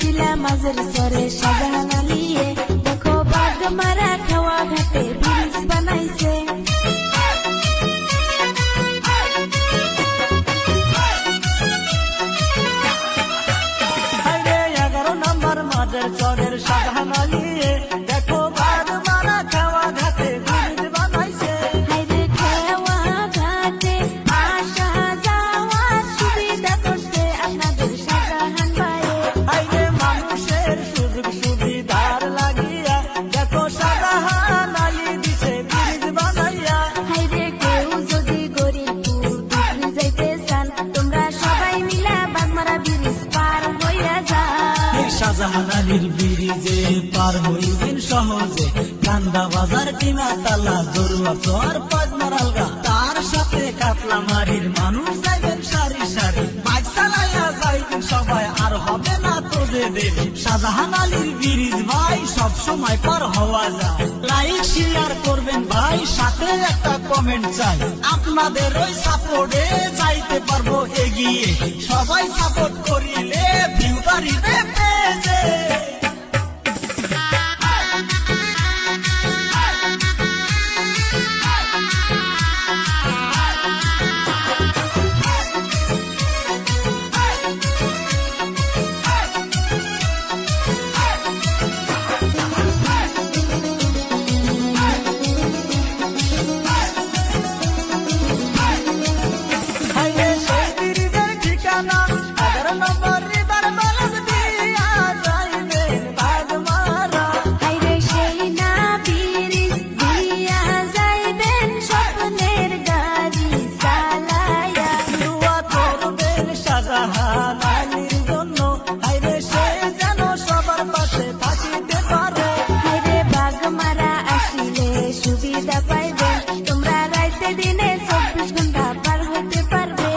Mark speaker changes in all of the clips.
Speaker 1: জিলা মাঝের সরে শাহজাহান আলিয়ে দেখো বাগমারা খাওয়া ঘাটে ব্রিজ বানাইছে।
Speaker 2: মাঝের চরের শাহজাহান আলিয়ে দেখো বাগমারা খাওয়া ঘাটে ব্রিজ বানাইছে।
Speaker 1: হাইরে খাওয়া ঘাটে আসা যাওয়ার সুবিধা করছে আপনাদের শাহজাহান ভাইয়ে।
Speaker 2: হাইরে মানুষের সুযোগ সুবিধার লাগিয়া দেখো শাহজাহান আলী দিছে ব্রিজ বানাইয়া।
Speaker 1: হাইরে কেউ যদি গরিবপুর দুপুরে যাইতে চান তোমরা সবাই মিলা বাগমারা ব্রিজ পার হইয়া যাও।
Speaker 2: শাহজাহান আলীর ব্রিজে পার হইবেন সহজে কান্দা বাজার টিমাতলা জরুয়া চর পাঁচমার আলগা তার সাথে কাতলামারির মানুষ যাইবেন সারি সারি বাইক চালাইয়া যাইবেন সবাই আর হবে না তোদের দেরি। শাহজাহান আলীর ব্রিজ ভাই সব সময় পার হওয়া যায়। লাইক শেয়ার করবেন ভাই সাথে একটা কমেন্ট চাই আপনাদের ওই সাপোর্টে যাইতে পারবো এগিয়ে সবাই সাপোর্ট করিলে ভিউ বাড়িবে পেজে। শাহজাহান আলীর জন্য হাইরে সে যেন সবার পাশে থাকিতে পারে।
Speaker 1: হাইরে বাগমারা আসিলে সুবিধা পাইবেন তোমরা রাইতে দিনে 24 ঘন্টা পার হতে পারবে।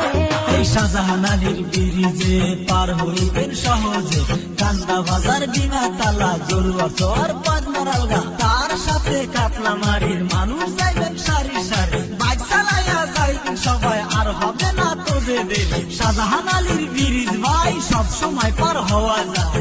Speaker 2: এই শাহজাহান আলীর ব্রিজে পার হইবেন সহজে কান্দা বাজার বিনাতালা জরুয়া চর পাঁচমার আলগা তার সাথে কাতলামারির মানুষ যাইবেন সারি সারি বাইক চালাইয়া যাইবেন সবাই আর হবে না তোদের দেরি। শাহজাহান আলীর ব্রিজ ভাই সব সময় পার হওয়া যায়।